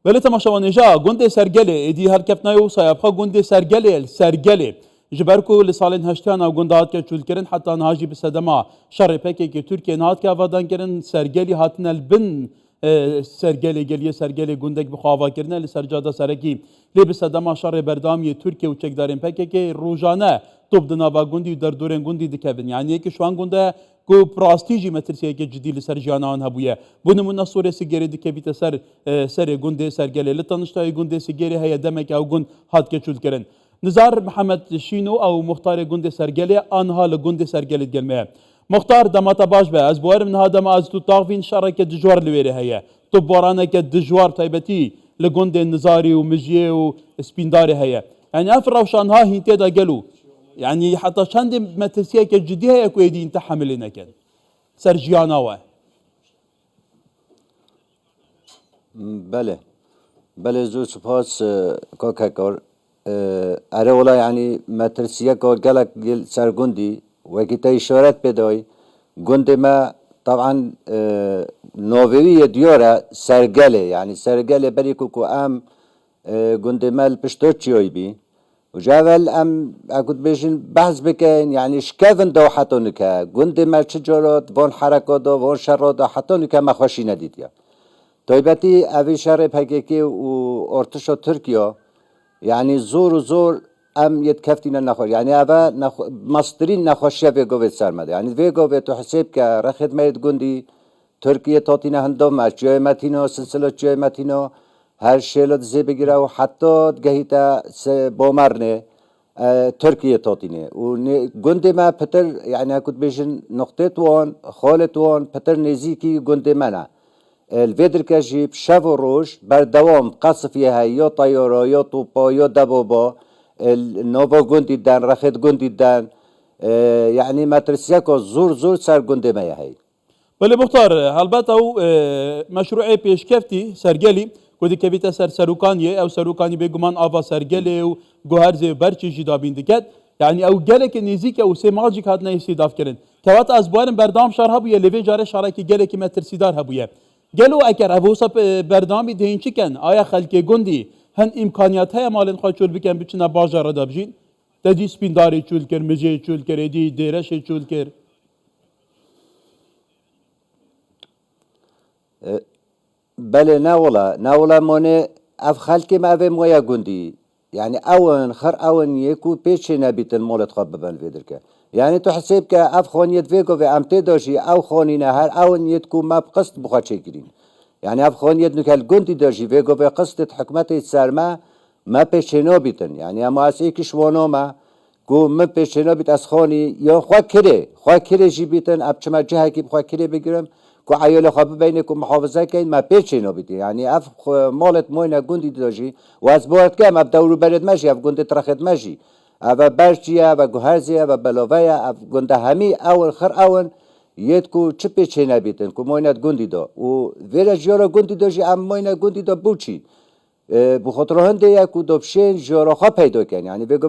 ولی تماشاوانیجا گنده سرگله ایدی هر کفنایو سایبخا گنده سرگله جبرکو لسالین هشتیان او گنده هات که چول کرن حتی نهاجی بسدما شر پکی که ترکیه نهات که آوادان کرن سرگلی هاتن البن سرگلی گلیه سرگلی گندک بخواه کرنه لسرجاده سرکی لی بسدما شر بردامی ترکیه و چکدارین پکی که روزانه توب دناوا گندی و در دورن گندی دکبن یعنی که شوان گنده کو پراستیجی مترسیه که جدی لسر جانان هبویه بونمون سوره سیگری دکبیت سر گنده سرگلی لطنشتای گنده سیگری هیا دمک او گند هات که چول کرن نزار محمد شینو او مختار گنده سرگلی آنها لگنده سرگلی گلمه مختار دماتا باش به از بوار من هذا ما از تو طاغفين شركه دجوار لويره هي تو بورانا كدجوار تايبتي لگند نزاري ومجيه وسبينداري هي يعني افرا وشانها هي دا قالوا يعني حتى شند متسيه كجدي هي كويدي انت حملنا كان سرجياناوا بله زو سپاس کاکر اره ولا يعني مترسيه كو قالك سرگندي وقت اشارت بدای گند ما طبعا نووی دیاره سرگله يعني سرگله بريكو كو ام گند ما البشتوتشيوي بي وجاول ام اكود بيجن بحث بكين يعني شكافن دو حتونكا گند ما چجورات وان حركات وان شرات حتونكا ما خوشي ندید يا طيبتي اوي شهر پاكيكي و ارتشا تركيا يعني زور ام يتكفتينا نخوش يعني أبا مصدرين نخوشيا في قوة سرمده يعني في قوة تحسب كرخد ميت قندي تركيا تاتينا هندو مع جاي ماتينو سلسلة جاي ماتينو هر شيلات زي بگيره و حتى جهيتا بومرنه تركيا تاتينه و قندي ما بتر يعني هكذا بيجن نقطة وان خالة وان بتر نزيكي قندي منا الفيدر كجيب شافو روش بردوام قصف فيها يا طيارة يا طوبا يا دبابة النوبا گندی دن رخت گندی دن يعني مترسيكو زور سر گندی ما هي ولی مختار البته او مشروع پیشکفتی سرگلی کدی کبیت سروکانیه او سروکانی بگمان آوا سرگلی و گوهرز برچی جدا بیندکت يعني او گلک نزیک او سه ماجیک هات نه استیداف کرن توات از بوارن بردام شهر هبویه لوی جاره شارکی گلک مترسیدار هبویه گلو اگر ابوسا بردامی دهینچی کن آیا خلک گندی هن امکانیت های مالن خواهد چول بکن بچنه باجار دا بجین تدی سپینداری چول کر مجه چول کر ادی دیرش چول کر بله ناولا مونه اف خلکی ما اوه مویا گندی يعني اون يكو بيتش نبيت المولد خاب ببن فيدركا يعني تحسب كا اف خونيت فيكو في امتي دوشي او خوني نهار اون يتكو ما بقصد بخوات شكرين يعني اف خونيت نكال قندي دوشي فيكو في قصة حكمتي السارما ما بيتشنو بيتن يعني اما اسيكي شوانو ما كو ما بيتشنو بيت اس خوني يو خوا كري جي بيتن ابچما جهة كي بخوا كري بگرم كو عيال خاب بينكم محافظة كين ما بيتشنو بيتن يعني اف مولد موينة قندي دوشي واز بورد كام اب دورو برد ماشي اف قندي ترخد ماشي اف برشيا اف گوهرزيا اف بلوفيا اف قنده همي اول خر اول يتكو چپي چينا بيتن كو موينة قندي دو و ويرا جورا قندي دوشي ام موينة قندي دو بوچي بخاطر هنده يكو دوبشين جورا خوا پیدا كن يعني بيگو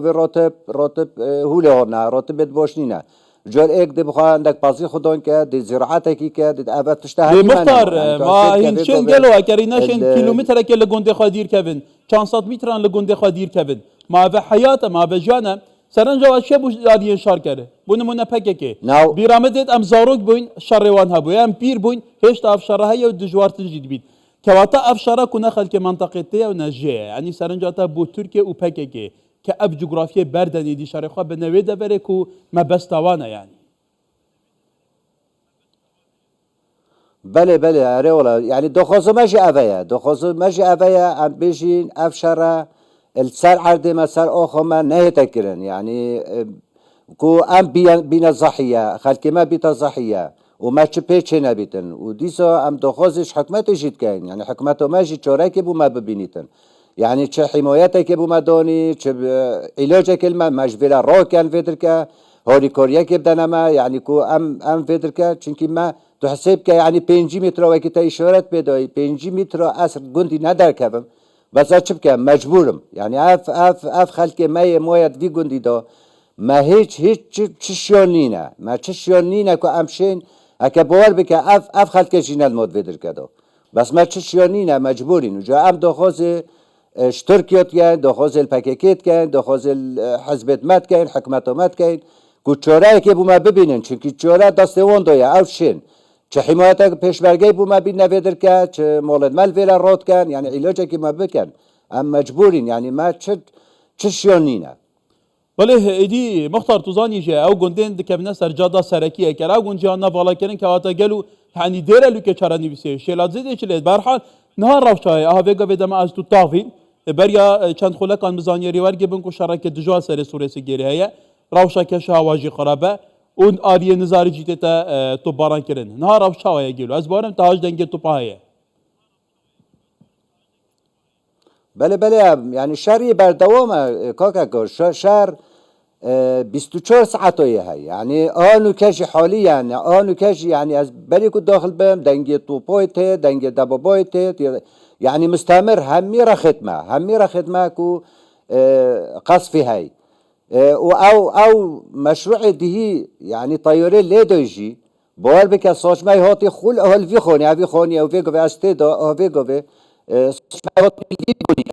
راتب هوله هرنا راتب بيت باشنينه جار ايك دي بخوا عندك بازي خدان كه دي زراعتك كه دي ابا تشتهي مختار ما هنشين قالو اكريناشن كيلومتر كه لگونده خادير كبن 500 متران لگونده خادير كبن ما في حياته ما في جانه سرنجا وشه بو دادي شار كره بو نمونه پکه بيرامدت ام زاروك بوين شروان هبو ام بير بوين هيش اف شرها يو دجوار تجديد بيت كواتا اف شرا كنا خلك منطقتي او نجيه يعني سرنجا تا بو تركيا و پکه كأب جغرافيا بردني دي شارخوا بنوي دبركو ما بستوانا يعني بله اره ولا يعني دخوزو ماشي افايا ام بيجين افشرا السر عرض ما سر اخو ما نهتكرن يعني كو ام بينا ضحية خلك ما بيتا ضحية وما تشبيتش نبيتن وديسو ام دخوزش حكمته جيت كاين يعني حكمته ماشي تشوراكي بو ما ببينيتن يعني تش حمايتك ابو مدوني تش علاجك الما مجبلا روكان فيدركا هوري كوريا كبدنما يعني كو ام فيدركا چونكي ما تحسب يعني 5 متر وقت اشارت بداي 5 متر اصر گندي ندر كبم بس چبك مجبورم يعني اف خلق ما مويد في گندي دا ما هيچ چشيونينا ما چشيونينا كو امشين اكا باور بك اف خلق جينال مود فيدركا دا بس ما تشيونينا مجبورين وجا ام دخوز اشتركيت كان دخوز الباكيكيت كان دخوز حزبت مات كان حكمته مات كان کو چوره که بو ما ببینن چونکی چوره دست وان دویا او شین چه حمایت پیشبرگی بو ما بین نویدر که چه مولد مال ویلا رود کن یعنی علاجه که ما بکن ام مجبورین یعنی ما چه شیانینه بله ایدی مختار توزانی جه او گندین دکبنه سرجادا سرکیه کرد او گنجیان نوالا کردن که آتا گلو hani dere lüke çara nivise şelazı de çile berhal nahar ravşaya avega ve dema az tu tavin berya çand xulakan mizanyeri var gebin ku şarake dijwa sere suresi geri heye ravşa ke şavaji qarabe un ariye nizari citete tu baran kirin nahar ravşaya gelo az barem tahaj denge tu pahaye بله بله یعنی شهری بردوام کاکا کار شهر 24 ساعته هي يعني آنو كاجي حاليا آنو كاجي يعني از بلي كنت داخل بهم دنجي طوبويته دنجي دبابويته يعني مستمر هميرة خدمة كو قصفي هاي او مشروع دهي يعني طيارة ليدوجي بوال بك صاش ما هاتي خل اهل في خوني او في قوي استيدا او في قوي صاش ما هاتي بيجوني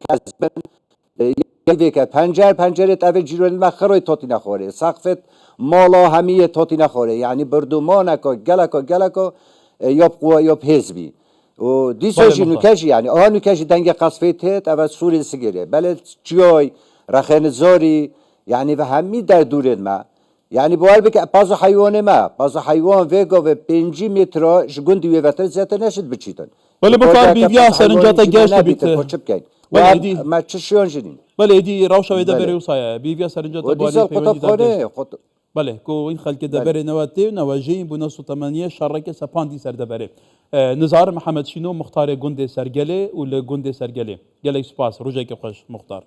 كازبن که پنجره اوه جیرون مخروی تاتی نخوره سقفت مالا همیه تاتی نخوره یعنی بردومانکا گلکا یاب حزبی و دیسوشی نوکشی یعنی نوکشی دنگ قصفیت هت اوه سوری سگیره بله جای رخین زاری یعنی و همی در دورد ما یعنی باید بکه پازو حیوان وگا و 5 متر جگون دیوی وطر زیاده نشد بچیدن بله بکار بیویا سرنجاتا گشت بیت ما چشیان جنین بله ایدی روشا ویدا بری وصایا بیویا سرنجاتا وديسال قطبخانه بله کو این خلک دبر نواتی نواجی بنا سوتمانیه شرکه سپاندی سر دبره نزار محمد شینو مختار گنده سرگله و گنده سرگله گله سپاس روزه که خوش مختار